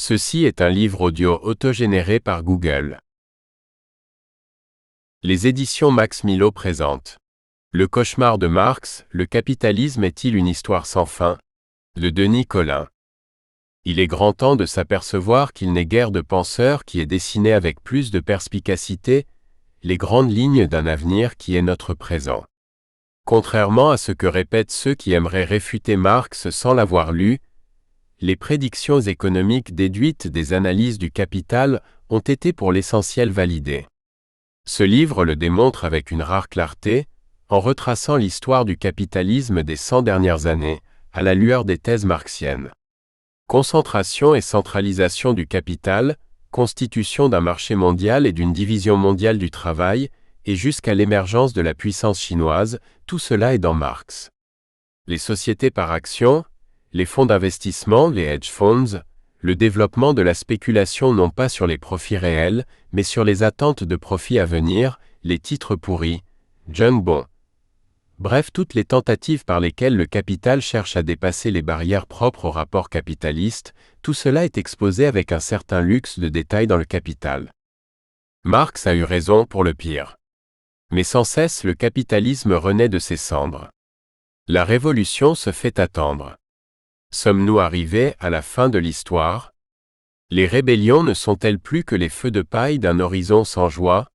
Ceci est un livre audio autogénéré par Google. Les éditions Max Milo présentent Le cauchemar de Marx, le capitalisme est-il une histoire sans fin? De Denis Colin. Il est grand temps de s'apercevoir qu'il n'est guère de penseur qui ait dessiné avec plus de perspicacité les grandes lignes d'un avenir qui est notre présent. Contrairement à ce que répètent ceux qui aimeraient réfuter Marx sans l'avoir lu, les prédictions économiques déduites des analyses du capital ont été pour l'essentiel validées. Ce livre le démontre avec une rare clarté, en retraçant l'histoire du capitalisme des 100 dernières années, à la lueur des thèses marxiennes. Concentration et centralisation du capital, constitution d'un marché mondial et d'une division mondiale du travail, et jusqu'à l'émergence de la puissance chinoise, tout cela est dans Marx. Les sociétés par actions, les fonds d'investissement, les hedge funds, le développement de la spéculation non pas sur les profits réels, mais sur les attentes de profits à venir, les titres pourris, junk bonds. Bref, toutes les tentatives par lesquelles le capital cherche à dépasser les barrières propres au rapport capitaliste, tout cela est exposé avec un certain luxe de détails dans le Capital. Marx a eu raison pour le pire. Mais sans cesse le capitalisme renaît de ses cendres. La révolution se fait attendre. Sommes-nous arrivés à la fin de l'histoire? Les rébellions ne sont-elles plus que les feux de paille d'un horizon sans joie?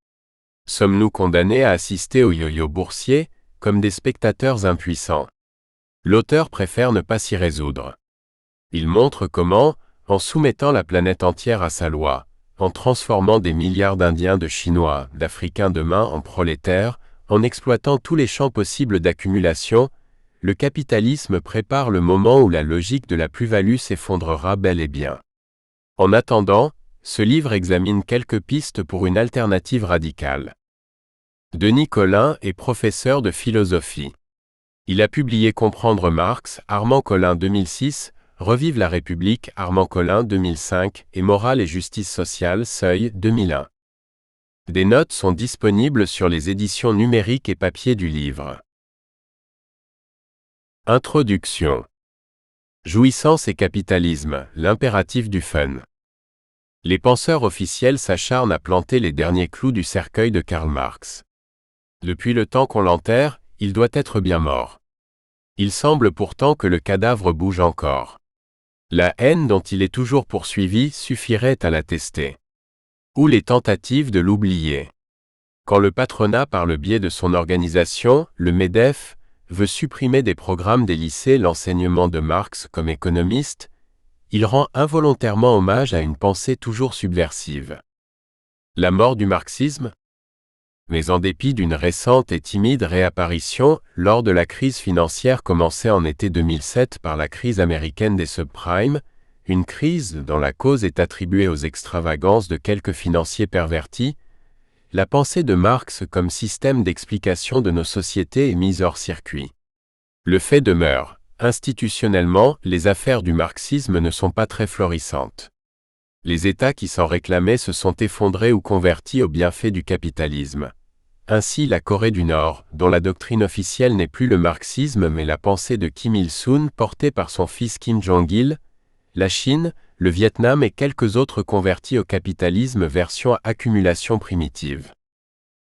Sommes-nous condamnés à assister au yo-yo boursier, comme des spectateurs impuissants? L'auteur préfère ne pas s'y résoudre. Il montre comment, en soumettant la planète entière à sa loi, en transformant des milliards d'Indiens, de Chinois, d'Africains demain en prolétaires, en exploitant tous les champs possibles d'accumulation, le capitalisme prépare le moment où la logique de la plus-value s'effondrera bel et bien. En attendant, ce livre examine quelques pistes pour une alternative radicale. Denis Colin est professeur de philosophie. Il a publié Comprendre Marx, Armand Colin 2006, Revive la République, Armand Colin 2005 et Morale et justice sociale, Seuil 2001. Des notes sont disponibles sur les éditions numériques et papier du livre. Introduction. Jouissance et capitalisme, l'impératif du fun. Les penseurs officiels s'acharnent à planter les derniers clous du cercueil de Karl Marx. Depuis le temps qu'on l'enterre, il doit être bien mort. Il semble pourtant que le cadavre bouge encore. La haine dont il est toujours poursuivi suffirait à l'attester. Ou les tentatives de l'oublier. Quand le patronat, par le biais de son organisation, le MEDEF, veut supprimer des programmes des lycées l'enseignement de Marx comme économiste, il rend involontairement hommage à une pensée toujours subversive. La mort du marxisme? Mais en dépit d'une récente et timide réapparition, lors de la crise financière commencée en été 2007 par la crise américaine des subprimes, une crise dont la cause est attribuée aux extravagances de quelques financiers pervertis, la pensée de Marx comme système d'explication de nos sociétés est mise hors circuit. Le fait demeure, institutionnellement, les affaires du marxisme ne sont pas très florissantes. Les États qui s'en réclamaient se sont effondrés ou convertis aux bienfaits du capitalisme. Ainsi la Corée du Nord, dont la doctrine officielle n'est plus le marxisme mais la pensée de Kim Il-sung portée par son fils Kim Jong-il, la Chine, le Vietnam et quelques autres convertis au capitalisme version accumulation primitive.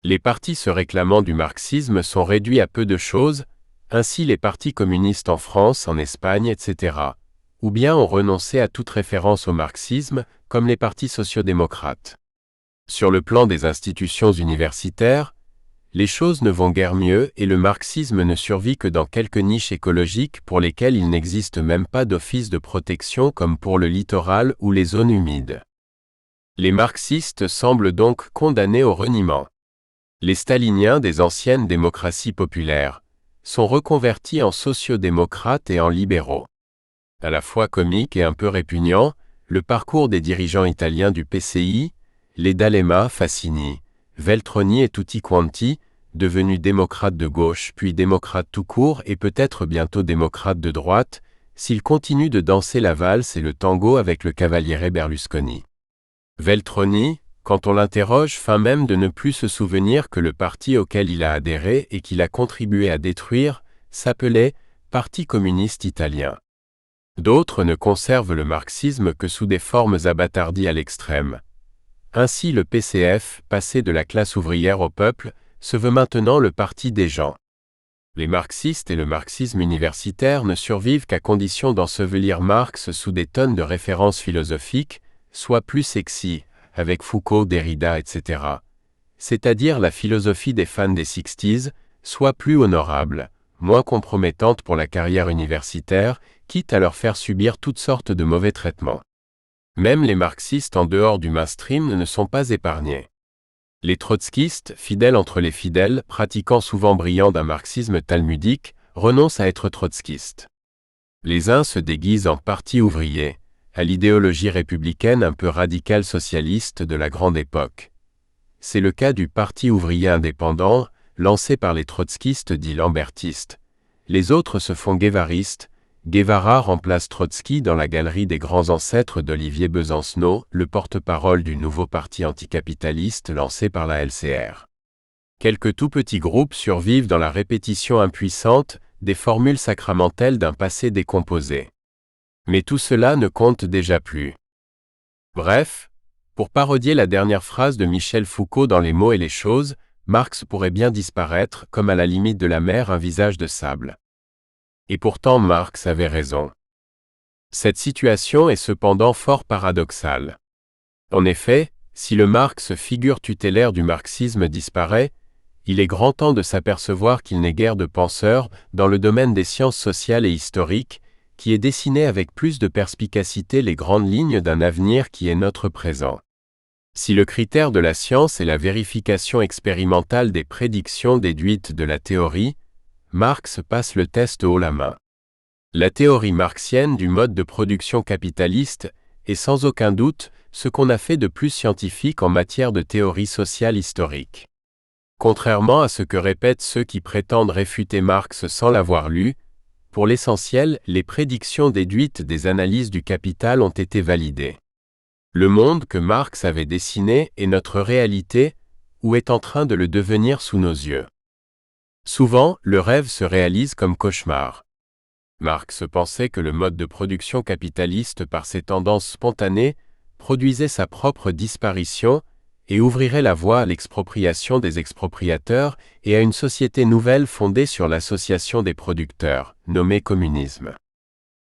Les partis se réclamant du marxisme sont réduits à peu de choses, ainsi les partis communistes en France, en Espagne, etc., ou bien ont renoncé à toute référence au marxisme, comme les partis sociodémocrates. Sur le plan des institutions universitaires, les choses ne vont guère mieux et le marxisme ne survit que dans quelques niches écologiques pour lesquelles il n'existe même pas d'office de protection comme pour le littoral ou les zones humides. Les marxistes semblent donc condamnés au reniement. Les staliniens des anciennes démocraties populaires sont reconvertis en sociodémocrates et en libéraux. À la fois comique et un peu répugnant, le parcours des dirigeants italiens du PCI, les D'Alema, Fassini, Veltroni et tutti quanti, devenus démocrates de gauche puis démocrates tout court et peut-être bientôt démocrates de droite, s'ils continuent de danser la valse et le tango avec le cavaliere Berlusconi. Veltroni, quand on l'interroge, feint même de ne plus se souvenir que le parti auquel il a adhéré et qu'il a contribué à détruire, s'appelait Parti communiste italien. D'autres ne conservent le marxisme que sous des formes abattardies à l'extrême. Ainsi le PCF, passé de la classe ouvrière au peuple, se veut maintenant le parti des gens. Les marxistes et le marxisme universitaire ne survivent qu'à condition d'ensevelir Marx sous des tonnes de références philosophiques, soit plus sexy, avec Foucault, Derrida, etc., c'est-à-dire la philosophie des fans des 60s, soit plus honorable, moins compromettante pour la carrière universitaire, quitte à leur faire subir toutes sortes de mauvais traitements. Même les marxistes en dehors du mainstream ne sont pas épargnés. Les trotskistes, fidèles entre les fidèles, pratiquants souvent brillants d'un marxisme talmudique, renoncent à être trotskistes. Les uns se déguisent en parti ouvrier, à l'idéologie républicaine un peu radicale socialiste de la grande époque. C'est le cas du Parti ouvrier indépendant, lancé par les trotskistes dits lambertistes. Les autres se font guévaristes. Guevara remplace Trotsky dans la galerie des grands ancêtres d'Olivier Besancenot, le porte-parole du nouveau parti anticapitaliste lancé par la LCR. Quelques tout petits groupes survivent dans la répétition impuissante des formules sacramentelles d'un passé décomposé. Mais tout cela ne compte déjà plus. Bref, pour parodier la dernière phrase de Michel Foucault dans Les mots et les choses, Marx pourrait bien disparaître comme à la limite de la mer un visage de sable. Et pourtant Marx avait raison. Cette situation est cependant fort paradoxale. En effet, si le Marx figure tutélaire du marxisme disparaît, il est grand temps de s'apercevoir qu'il n'est guère de penseur dans le domaine des sciences sociales et historiques, qui ait dessiné avec plus de perspicacité les grandes lignes d'un avenir qui est notre présent. Si le critère de la science est la vérification expérimentale des prédictions déduites de la théorie, Marx passe le test haut la main. La théorie marxienne du mode de production capitaliste est sans aucun doute ce qu'on a fait de plus scientifique en matière de théorie sociale historique. Contrairement à ce que répètent ceux qui prétendent réfuter Marx sans l'avoir lu, pour l'essentiel, les prédictions déduites des analyses du capital ont été validées. Le monde que Marx avait dessiné est notre réalité, ou est en train de le devenir sous nos yeux. Souvent, le rêve se réalise comme cauchemar. Marx pensait que le mode de production capitaliste par ses tendances spontanées produisait sa propre disparition et ouvrirait la voie à l'expropriation des expropriateurs et à une société nouvelle fondée sur l'association des producteurs, nommée communisme.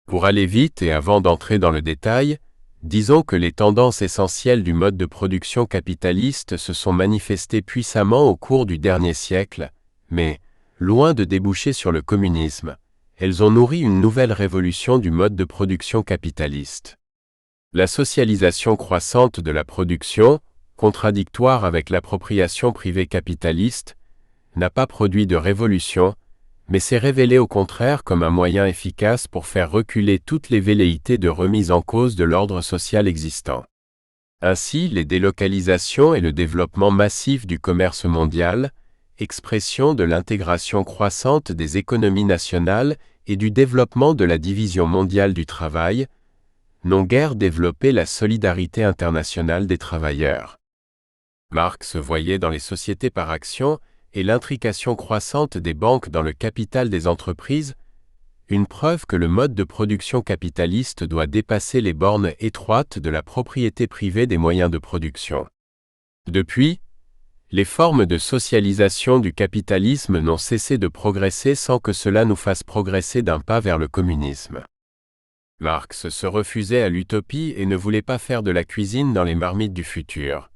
Pour aller vite et avant d'entrer dans le détail, disons que les tendances essentielles du mode de production capitaliste se sont manifestées puissamment au cours du dernier siècle, mais, loin de déboucher sur le communisme, elles ont nourri une nouvelle révolution du mode de production capitaliste. La socialisation croissante de la production, contradictoire avec l'appropriation privée capitaliste, n'a pas produit de révolution, mais s'est révélée au contraire comme un moyen efficace pour faire reculer toutes les velléités de remise en cause de l'ordre social existant. Ainsi, les délocalisations et le développement massif du commerce mondial, expression de l'intégration croissante des économies nationales et du développement de la division mondiale du travail, n'ont guère développé la solidarité internationale des travailleurs. Marx voyait dans les sociétés par actions et l'intrication croissante des banques dans le capital des entreprises une preuve que le mode de production capitaliste doit dépasser les bornes étroites de la propriété privée des moyens de production. Depuis, les formes de socialisation du capitalisme n'ont cessé de progresser sans que cela nous fasse progresser d'un pas vers le communisme. Marx se refusait à l'utopie et ne voulait pas faire de la cuisine dans les marmites du futur.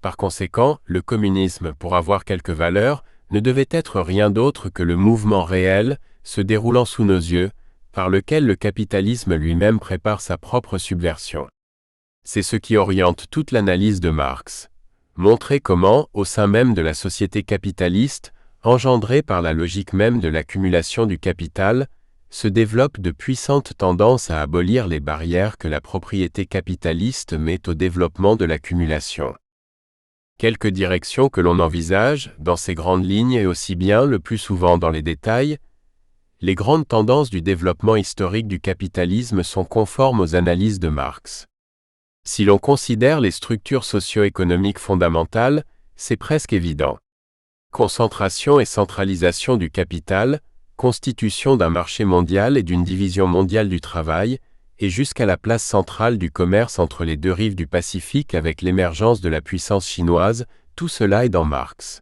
Par conséquent, le communisme, pour avoir quelque valeur, ne devait être rien d'autre que le mouvement réel, se déroulant sous nos yeux, par lequel le capitalisme lui-même prépare sa propre subversion. C'est ce qui oriente toute l'analyse de Marx. Montrer comment, au sein même de la société capitaliste, engendrée par la logique même de l'accumulation du capital, se développent de puissantes tendances à abolir les barrières que la propriété capitaliste met au développement de l'accumulation. Quelques directions que l'on envisage, dans ces grandes lignes et aussi bien le plus souvent dans les détails, les grandes tendances du développement historique du capitalisme sont conformes aux analyses de Marx. Si l'on considère les structures socio-économiques fondamentales, c'est presque évident. Concentration et centralisation du capital, constitution d'un marché mondial et d'une division mondiale du travail, et jusqu'à la place centrale du commerce entre les deux rives du Pacifique avec l'émergence de la puissance chinoise, tout cela est dans Marx.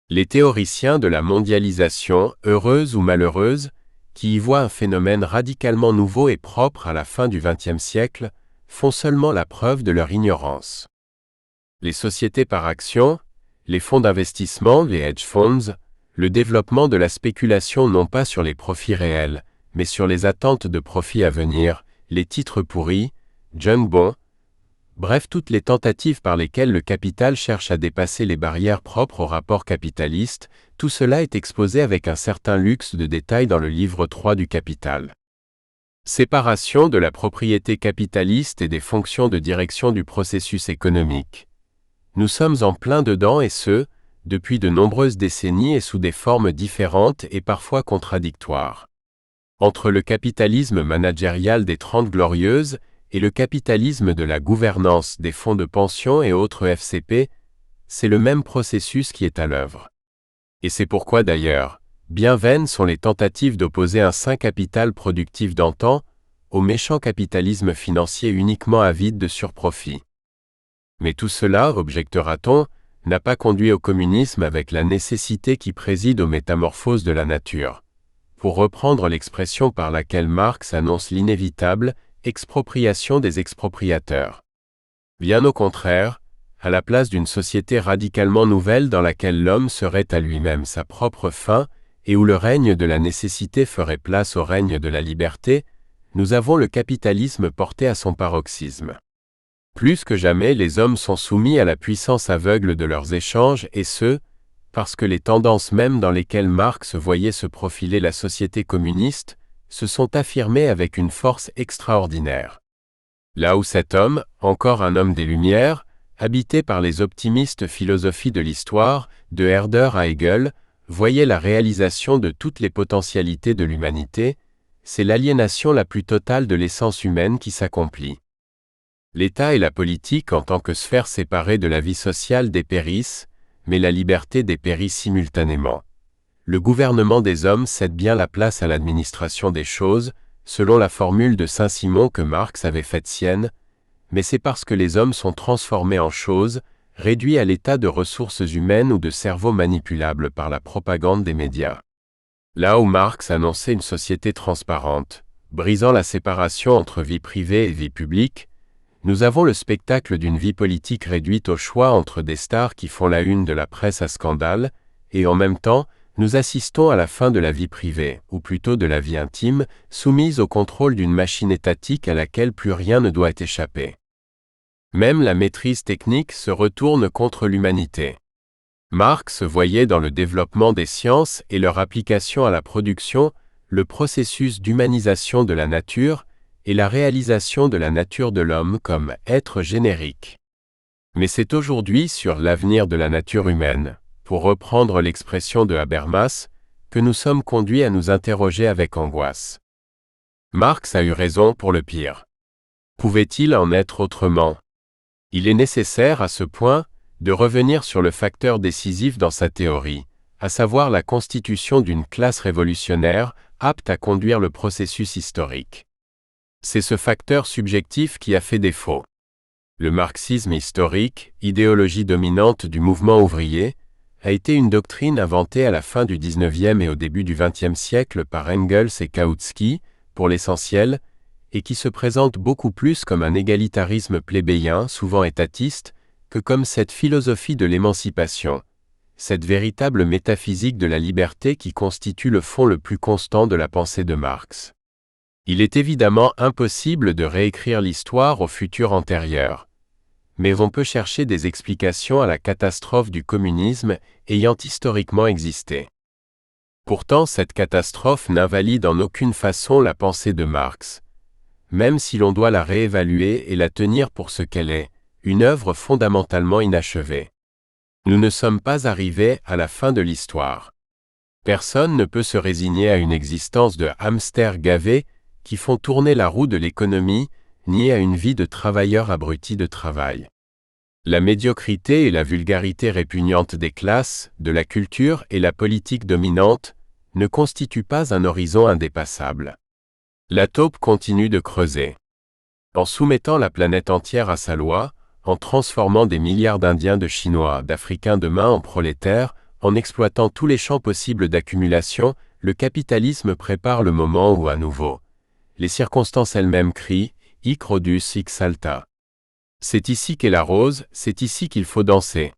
Les théoriciens de la mondialisation, heureuse ou malheureuse, qui y voient un phénomène radicalement nouveau et propre à la fin du XXe siècle, font seulement la preuve de leur ignorance. Les sociétés par actions, les fonds d'investissement, les hedge funds, le développement de la spéculation non pas sur les profits réels, mais sur les attentes de profits à venir, les titres pourris, junk bonds, bref toutes les tentatives par lesquelles le capital cherche à dépasser les barrières propres au rapport capitaliste, tout cela est exposé avec un certain luxe de détails dans le livre 3 du Capital. Séparation de la propriété capitaliste et des fonctions de direction du processus économique. Nous sommes en plein dedans et ce, depuis de nombreuses décennies et sous des formes différentes et parfois contradictoires. Entre le capitalisme managérial des Trente Glorieuses et le capitalisme de la gouvernance des fonds de pension et autres FCP, c'est le même processus qui est à l'œuvre. Et c'est pourquoi d'ailleurs, bien vaines sont les tentatives d'opposer un sain capital productif d'antan au méchant capitalisme financier uniquement avide de surprofit. Mais tout cela, objectera-t-on, n'a pas conduit au communisme avec la nécessité qui préside aux métamorphoses de la nature. Pour reprendre l'expression par laquelle Marx annonce l'inévitable expropriation des expropriateurs. Bien au contraire, à la place d'une société radicalement nouvelle dans laquelle l'homme serait à lui-même sa propre fin et où le règne de la nécessité ferait place au règne de la liberté, nous avons le capitalisme porté à son paroxysme. Plus que jamais, les hommes sont soumis à la puissance aveugle de leurs échanges et ce, parce que les tendances mêmes dans lesquelles Marx voyait se profiler la société communiste se sont affirmées avec une force extraordinaire. Là où cet homme, encore un homme des Lumières, habité par les optimistes philosophies de l'histoire, de Herder à Hegel, voyait la réalisation de toutes les potentialités de l'humanité, c'est l'aliénation la plus totale de l'essence humaine qui s'accomplit. L'État et la politique en tant que sphère séparée de la vie sociale dépérissent, mais la liberté dépérit simultanément. Le gouvernement des hommes cède bien la place à l'administration des choses, selon la formule de Saint-Simon que Marx avait faite sienne, mais c'est parce que les hommes sont transformés en choses, réduits à l'état de ressources humaines ou de cerveaux manipulables par la propagande des médias. Là où Marx annonçait une société transparente, brisant la séparation entre vie privée et vie publique, nous avons le spectacle d'une vie politique réduite au choix entre des stars qui font la une de la presse à scandale, et en même temps, nous assistons à la fin de la vie privée, ou plutôt de la vie intime, soumise au contrôle d'une machine étatique à laquelle plus rien ne doit échapper. Même la maîtrise technique se retourne contre l'humanité. Marx voyait dans le développement des sciences et leur application à la production le processus d'humanisation de la nature et la réalisation de la nature de l'homme comme être générique. Mais c'est aujourd'hui sur l'avenir de la nature humaine, pour reprendre l'expression de Habermas, que nous sommes conduits à nous interroger avec angoisse. Marx a eu raison pour le pire. Pouvait-il en être autrement? Il est nécessaire à ce point de revenir sur le facteur décisif dans sa théorie, à savoir la constitution d'une classe révolutionnaire apte à conduire le processus historique. C'est ce facteur subjectif qui a fait défaut. Le marxisme historique, idéologie dominante du mouvement ouvrier, a été une doctrine inventée à la fin du XIXe et au début du XXe siècle par Engels et Kautsky, pour l'essentiel, et qui se présente beaucoup plus comme un égalitarisme plébéien, souvent étatiste, que comme cette philosophie de l'émancipation, cette véritable métaphysique de la liberté qui constitue le fond le plus constant de la pensée de Marx. Il est évidemment impossible de réécrire l'histoire au futur antérieur. Mais on peut chercher des explications à la catastrophe du communisme ayant historiquement existé. Pourtant, cette catastrophe n'invalide en aucune façon la pensée de Marx, même si l'on doit la réévaluer et la tenir pour ce qu'elle est, une œuvre fondamentalement inachevée. Nous ne sommes pas arrivés à la fin de l'histoire. Personne ne peut se résigner à une existence de hamsters gavés qui font tourner la roue de l'économie, ni à une vie de travailleurs abrutis de travail. La médiocrité et la vulgarité répugnante des classes, de la culture et la politique dominante ne constitue pas un horizon indépassable. La taupe continue de creuser. En soumettant la planète entière à sa loi, en transformant des milliards d'Indiens, de Chinois, d'Africains demain en prolétaires, en exploitant tous les champs possibles d'accumulation, le capitalisme prépare le moment où à nouveau les circonstances elles-mêmes crient « Hic Rhodus, hic salta ». C'est ici qu'est la rose, c'est ici qu'il faut danser.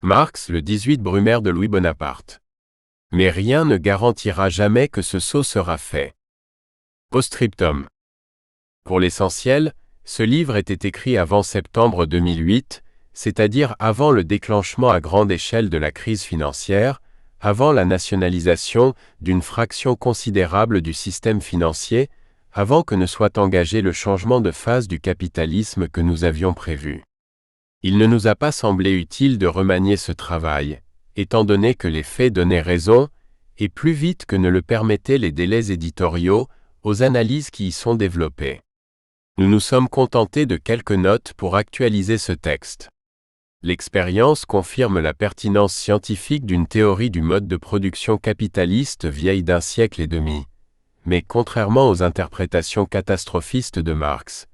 Marx, le 18 Brumaire de Louis Bonaparte. Mais rien ne garantira jamais que ce saut sera fait. Postscriptum. Pour l'essentiel, ce livre était écrit avant septembre 2008, c'est-à-dire avant le déclenchement à grande échelle de la crise financière, avant la nationalisation d'une fraction considérable du système financier, avant que ne soit engagé le changement de phase du capitalisme que nous avions prévu. Il ne nous a pas semblé utile de remanier ce travail, étant donné que les faits donnaient raison, et plus vite que ne le permettaient les délais éditoriaux, aux analyses qui y sont développées. Nous nous sommes contentés de quelques notes pour actualiser ce texte. L'expérience confirme la pertinence scientifique d'une théorie du mode de production capitaliste vieille d'un siècle et demi. Mais contrairement aux interprétations catastrophistes de Marx,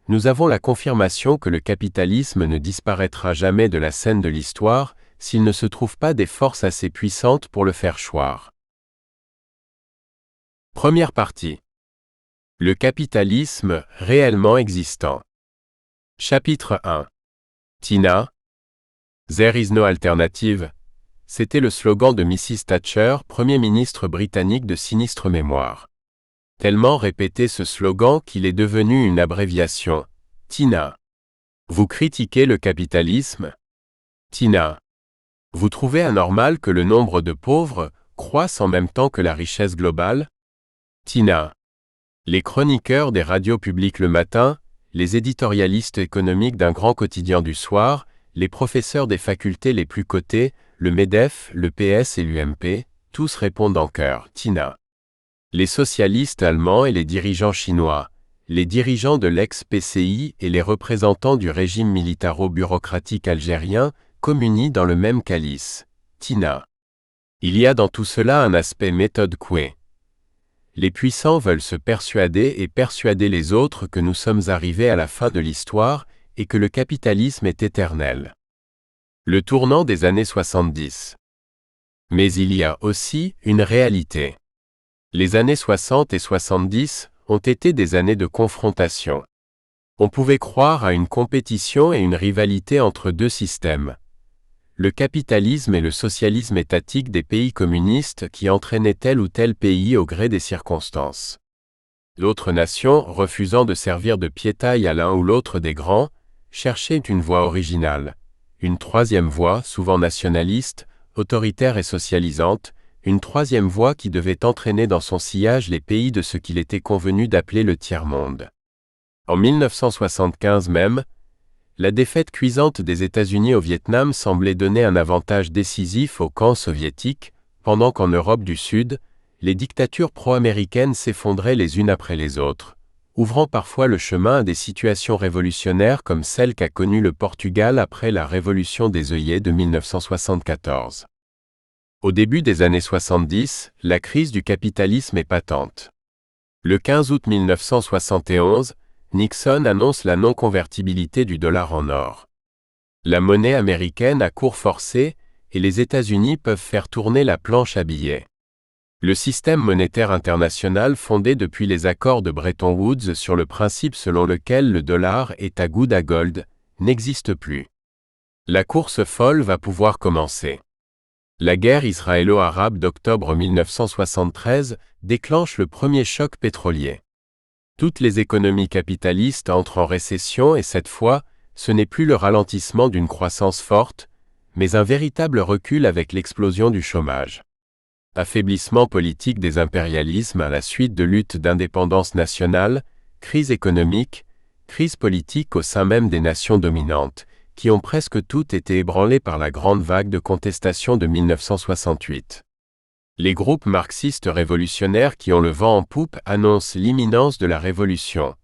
nous avons la confirmation que le capitalisme ne disparaîtra jamais de la scène de l'histoire s'il ne se trouve pas des forces assez puissantes pour le faire choir. Première partie. Le capitalisme réellement existant. Chapitre 1. Tina. There is no alternative. C'était le slogan de Mrs. Thatcher, Premier ministre britannique de sinistre mémoire. Tellement répété ce slogan qu'il est devenu une abréviation. Tina. Vous critiquez le capitalisme? Tina. Vous trouvez anormal que le nombre de pauvres croisse en même temps que la richesse globale? Tina. Les chroniqueurs des radios publiques le matin, les éditorialistes économiques d'un grand quotidien du soir, les professeurs des facultés les plus cotées, le MEDEF, le PS et l'UMP, tous répondent en chœur, Tina. Les socialistes allemands et les dirigeants chinois, les dirigeants de l'ex-PCI et les représentants du régime militaro-bureaucratique algérien communient dans le même calice, Tina. Il y a dans tout cela un aspect méthode Coué. Les puissants veulent se persuader et persuader les autres que nous sommes arrivés à la fin de l'histoire et que le capitalisme est éternel. Le tournant des années 70. Mais il y a aussi une réalité. Les années 60 et 70 ont été des années de confrontation. On pouvait croire à une compétition et une rivalité entre deux systèmes. Le capitalisme et le socialisme étatique des pays communistes qui entraînaient tel ou tel pays au gré des circonstances. L'autre nation, refusant de servir de piétaille à l'un ou l'autre des grands, cherchait une voie originale, une troisième voie, souvent nationaliste, autoritaire et socialisante, une troisième voie qui devait entraîner dans son sillage les pays de ce qu'il était convenu d'appeler le tiers-monde. En 1975 même, la défaite cuisante des États-Unis au Vietnam semblait donner un avantage décisif au camp soviétique, pendant qu'en Europe du Sud, les dictatures pro-américaines s'effondraient les unes après les autres, ouvrant parfois le chemin à des situations révolutionnaires comme celle qu'a connue le Portugal après la révolution des œillets de 1974. Au début des années 70, la crise du capitalisme est patente. Le 15 août 1971, Nixon annonce la non-convertibilité du dollar en or. La monnaie américaine a cours forcé et les États-Unis peuvent faire tourner la planche à billets. Le système monétaire international fondé depuis les accords de Bretton Woods sur le principe selon lequel le dollar est à good à gold n'existe plus. La course folle va pouvoir commencer. La guerre israélo-arabe d'octobre 1973 déclenche le premier choc pétrolier. Toutes les économies capitalistes entrent en récession et cette fois, ce n'est plus le ralentissement d'une croissance forte, mais un véritable recul avec l'explosion du chômage. Affaiblissement politique des impérialismes à la suite de luttes d'indépendance nationale, crise économique, crise politique au sein même des nations dominantes, qui ont presque toutes été ébranlées par la grande vague de contestation de 1968. Les groupes marxistes révolutionnaires qui ont le vent en poupe annoncent l'imminence de la révolution.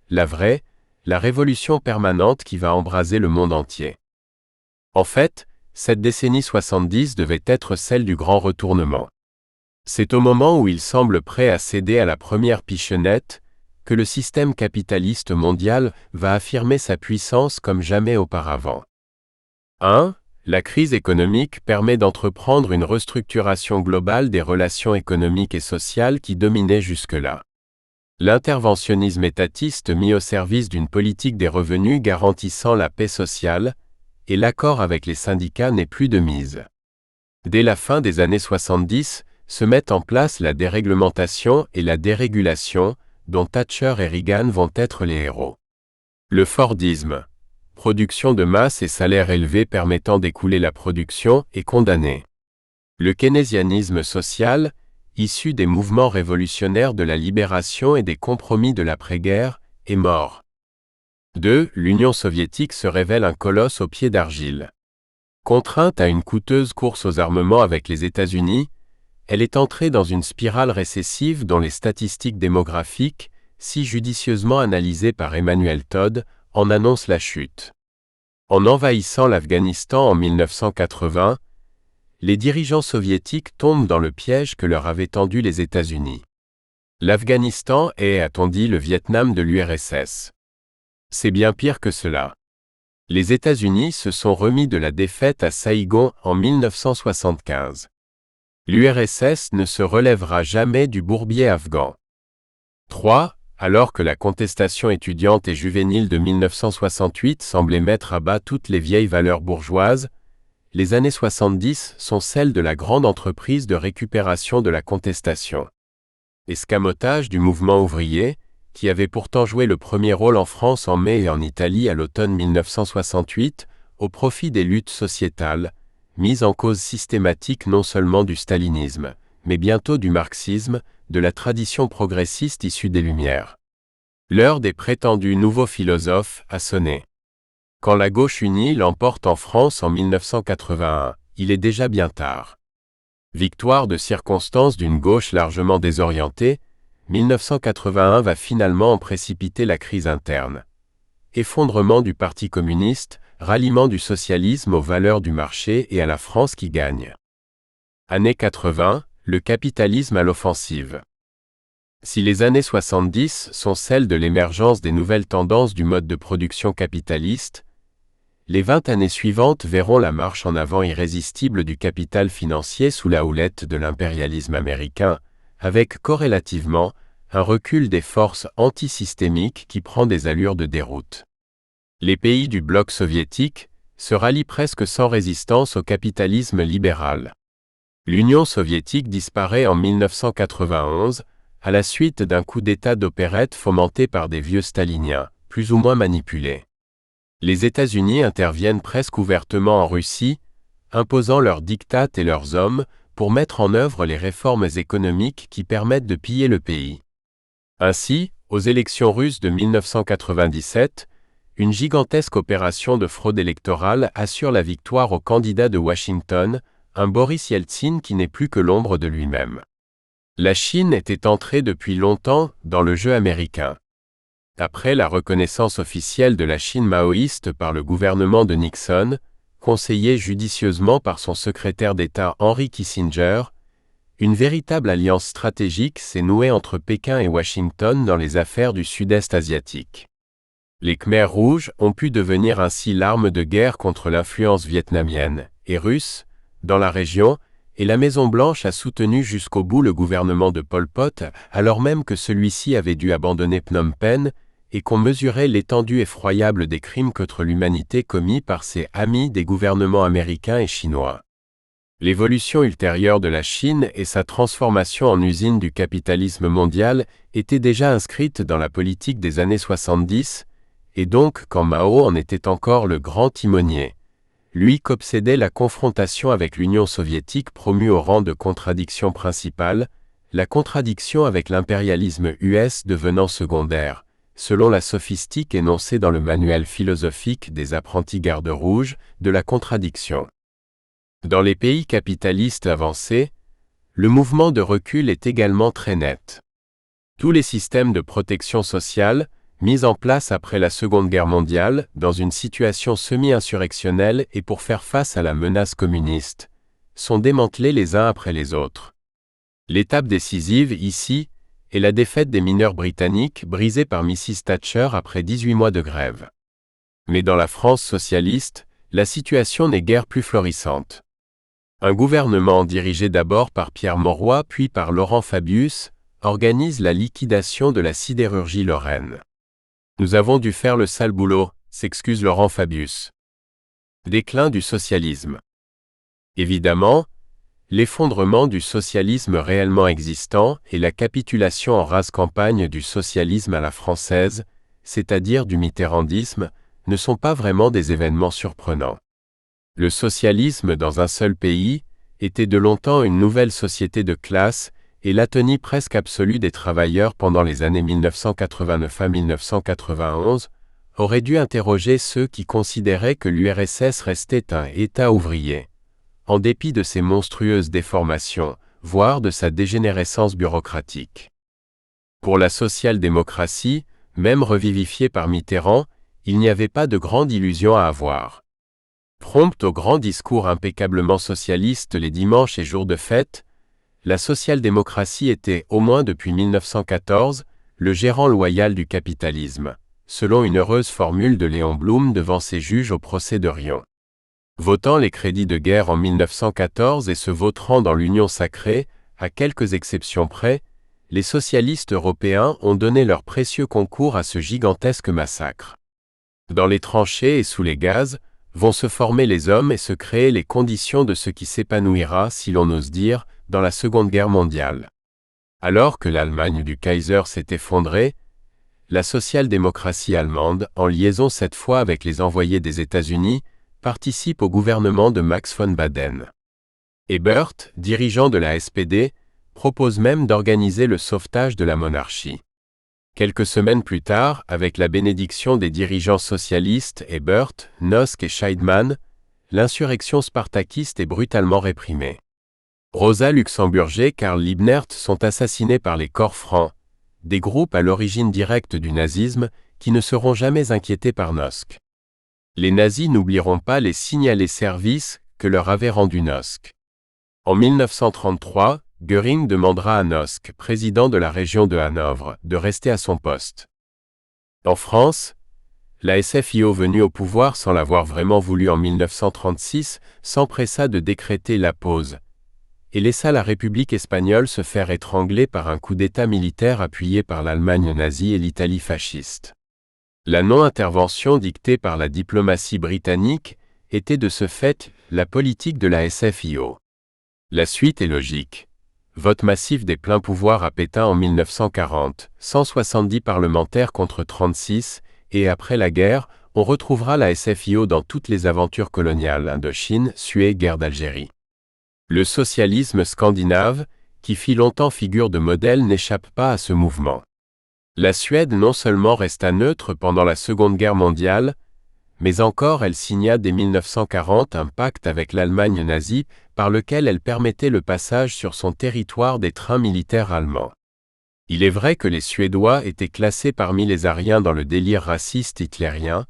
La révolution permanente qui va embraser le monde entier. En fait, cette décennie 70 devait être celle du grand retournement. C'est au moment où il semble prêt à céder à la première pichennette que le système capitaliste mondial va affirmer sa puissance comme jamais auparavant. 1. La crise économique permet d'entreprendre une restructuration globale des relations économiques et sociales qui dominaient jusque-là. L'interventionnisme étatiste mis au service d'une politique des revenus garantissant la paix sociale, et l'accord avec les syndicats n'est plus de mise. Dès la fin des années 70, se mettent en place la déréglementation et la dérégulation, dont Thatcher et Reagan vont être les héros. Le Fordisme, production de masse et salaires élevés permettant d'écouler la production, est condamné. Le keynésianisme social, issu des mouvements révolutionnaires de la libération et des compromis de l'après-guerre, est mort. 2. L'Union soviétique se révèle un colosse aux pieds d'argile. Contrainte à une coûteuse course aux armements avec les États-Unis, elle est entrée dans une spirale récessive dont les statistiques démographiques, si judicieusement analysées par Emmanuel Todd, en annoncent la chute. En envahissant l'Afghanistan en 1980, les dirigeants soviétiques tombent dans le piège que leur avaient tendu les États-Unis. L'Afghanistan est, a-t-on dit, le Vietnam de l'URSS. C'est bien pire que cela. Les États-Unis se sont remis de la défaite à Saïgon en 1975. L'URSS ne se relèvera jamais du bourbier afghan. 3. Alors que la contestation étudiante et juvénile de 1968 semblait mettre à bas toutes les vieilles valeurs bourgeoises, les années 70 sont celles de la grande entreprise de récupération de la contestation. Escamotage du mouvement ouvrier, qui avait pourtant joué le premier rôle en France en mai et en Italie à l'automne 1968, au profit des luttes sociétales, mise en cause systématique non seulement du stalinisme, mais bientôt du marxisme, de la tradition progressiste issue des Lumières. L'heure des prétendus nouveaux philosophes a sonné. Quand la gauche unie l'emporte en France en 1981, il est déjà bien tard. Victoire de circonstance d'une gauche largement désorientée, 1981 va finalement en précipiter la crise interne. Effondrement du Parti communiste, ralliement du socialisme aux valeurs du marché et à la France qui gagne. Années 80, le capitalisme à l'offensive. Si les années 70 sont celles de l'émergence des nouvelles tendances du mode de production capitaliste, les 20 années suivantes verront la marche en avant irrésistible du capital financier sous la houlette de l'impérialisme américain, avec corrélativement un recul des forces antisystémiques qui prend des allures de déroute. Les pays du bloc soviétique se rallient presque sans résistance au capitalisme libéral. L'Union soviétique disparaît en 1991, à la suite d'un coup d'État d'opérette fomenté par des vieux staliniens, plus ou moins manipulés. Les États-Unis interviennent presque ouvertement en Russie, imposant leurs diktats et leurs hommes pour mettre en œuvre les réformes économiques qui permettent de piller le pays. Ainsi, aux élections russes de 1997, une gigantesque opération de fraude électorale assure la victoire au candidat de Washington, un Boris Yeltsin qui n'est plus que l'ombre de lui-même. La Chine était entrée depuis longtemps dans le jeu américain. Après la reconnaissance officielle de la Chine maoïste par le gouvernement de Nixon, conseillé judicieusement par son secrétaire d'État Henry Kissinger, une véritable alliance stratégique s'est nouée entre Pékin et Washington dans les affaires du Sud-Est asiatique. Les Khmers rouges ont pu devenir ainsi l'arme de guerre contre l'influence vietnamienne et russe dans la région, et la Maison-Blanche a soutenu jusqu'au bout le gouvernement de Pol Pot, alors même que celui-ci avait dû abandonner Phnom Penh, et qu'on mesurait l'étendue effroyable des crimes contre l'humanité commis par ses amis des gouvernements américains et chinois. L'évolution ultérieure de la Chine et sa transformation en usine du capitalisme mondial étaient déjà inscrites dans la politique des années 70, et donc quand Mao en était encore le grand timonier, lui qu'obsédait la confrontation avec l'Union soviétique promue au rang de contradiction principale, la contradiction avec l'impérialisme US devenant secondaire, selon la sophistique énoncée dans le manuel philosophique des apprentis gardes rouges, de la contradiction. Dans les pays capitalistes avancés, le mouvement de recul est également très net. Tous les systèmes de protection sociale, mis en place après la Seconde Guerre mondiale, dans une situation semi-insurrectionnelle et pour faire face à la menace communiste, sont démantelés les uns après les autres. L'étape décisive, ici, est la défaite des mineurs britanniques brisée par Mrs. Thatcher après 18 mois de grève. Mais dans la France socialiste, la situation n'est guère plus florissante. Un gouvernement dirigé d'abord par Pierre Mauroy puis par Laurent Fabius organise la liquidation de la sidérurgie lorraine. Nous avons dû faire le sale boulot, s'excuse Laurent Fabius. Déclin du socialisme. Évidemment, l'effondrement du socialisme réellement existant et la capitulation en rase campagne du socialisme à la française, c'est-à-dire du mitterrandisme, ne sont pas vraiment des événements surprenants. Le socialisme dans un seul pays était de longtemps une nouvelle société de classe et l'atonie presque absolue des travailleurs pendant les années 1989 à 1991 aurait dû interroger ceux qui considéraient que l'URSS restait un État ouvrier, en dépit de ses monstrueuses déformations, voire de sa dégénérescence bureaucratique. Pour la social-démocratie, même revivifiée par Mitterrand, il n'y avait pas de grande illusion à avoir. Prompte aux grands discours impeccablement socialistes les dimanches et jours de fête, la social-démocratie était, au moins depuis 1914, le gérant loyal du capitalisme, selon une heureuse formule de Léon Blum devant ses juges au procès de Riom. Votant les crédits de guerre en 1914 et se vautrant dans l'Union sacrée, à quelques exceptions près, les socialistes européens ont donné leur précieux concours à ce gigantesque massacre. Dans les tranchées et sous les gaz, vont se former les hommes et se créer les conditions de ce qui s'épanouira, si l'on ose dire, dans la Seconde Guerre mondiale. Alors que l'Allemagne du Kaiser s'est effondrée, la social-démocratie allemande, en liaison cette fois avec les envoyés des États-Unis, participe au gouvernement de Max von Baden. Ebert, dirigeant de la SPD, propose même d'organiser le sauvetage de la monarchie. Quelques semaines plus tard, avec la bénédiction des dirigeants socialistes Ebert, Noske et Scheidmann, l'insurrection spartakiste est brutalement réprimée. Rosa Luxemburger et Karl Liebknecht sont assassinés par les corps francs, des groupes à l'origine directe du nazisme qui ne seront jamais inquiétés par Noske. Les nazis n'oublieront pas les signalés services que leur avait rendus Noske. En 1933, Göring demandera à Noske, président de la région de Hanovre, de rester à son poste. En France, la SFIO venue au pouvoir sans l'avoir vraiment voulu en 1936 s'empressa de décréter la pause et laissa la République espagnole se faire étrangler par un coup d'État militaire appuyé par l'Allemagne nazie et l'Italie fasciste. La non-intervention dictée par la diplomatie britannique était de ce fait la politique de la SFIO. La suite est logique. Vote massif des pleins pouvoirs à Pétain en 1940, 170 parlementaires contre 36, et après la guerre, on retrouvera la SFIO dans toutes les aventures coloniales, Indochine, Suez, guerre d'Algérie. Le socialisme scandinave, qui fit longtemps figure de modèle, n'échappe pas à ce mouvement. La Suède non seulement resta neutre pendant la Seconde Guerre mondiale, mais encore elle signa dès 1940 un pacte avec l'Allemagne nazie par lequel elle permettait le passage sur son territoire des trains militaires allemands. Il est vrai que les Suédois étaient classés parmi les Aryens dans le délire raciste hitlérien,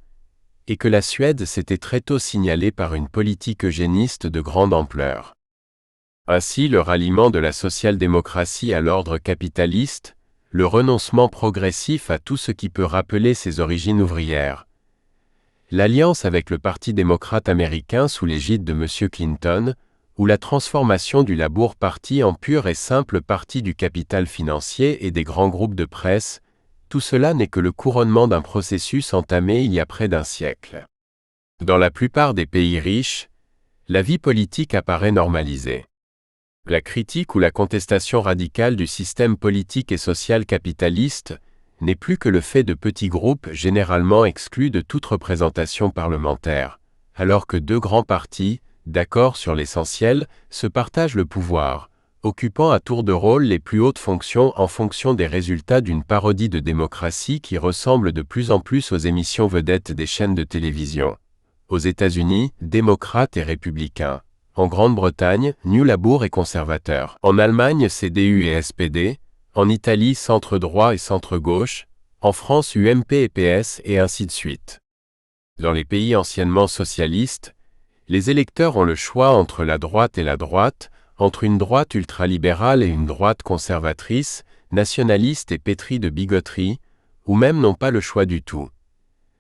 et que la Suède s'était très tôt signalée par une politique eugéniste de grande ampleur. Ainsi, le ralliement de la social-démocratie à l'ordre capitaliste, le renoncement progressif à tout ce qui peut rappeler ses origines ouvrières, l'alliance avec le Parti démocrate américain sous l'égide de M. Clinton, ou la transformation du Labour Party en pur et simple parti du capital financier et des grands groupes de presse, tout cela n'est que le couronnement d'un processus entamé il y a près d'un siècle. Dans la plupart des pays riches, la vie politique apparaît normalisée. La critique ou la contestation radicale du système politique et social capitaliste n'est plus que le fait de petits groupes généralement exclus de toute représentation parlementaire, alors que deux grands partis, d'accord sur l'essentiel, se partagent le pouvoir, occupant à tour de rôle les plus hautes fonctions en fonction des résultats d'une parodie de démocratie qui ressemble de plus en plus aux émissions vedettes des chaînes de télévision. Aux États-Unis, démocrates et républicains. En Grande-Bretagne, New Labour et conservateurs. En Allemagne, CDU et SPD. En Italie, centre-droit et centre-gauche. En France, UMP et PS, et ainsi de suite. Dans les pays anciennement socialistes, les électeurs ont le choix entre la droite et la droite, entre une droite ultralibérale et une droite conservatrice, nationaliste et pétrie de bigoterie, ou même n'ont pas le choix du tout.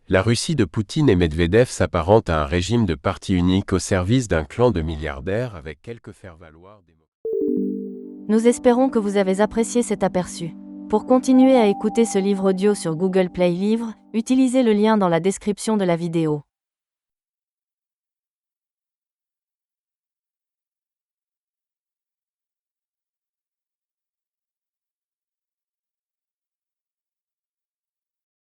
La Russie de Poutine et Medvedev s'apparente à un régime de parti unique au service d'un clan de milliardaires avec quelques faire-valoir démocratiques. Nous espérons que vous avez apprécié cet aperçu. Pour continuer à écouter ce livre audio sur Google Play Livres, utilisez le lien dans la description de la vidéo.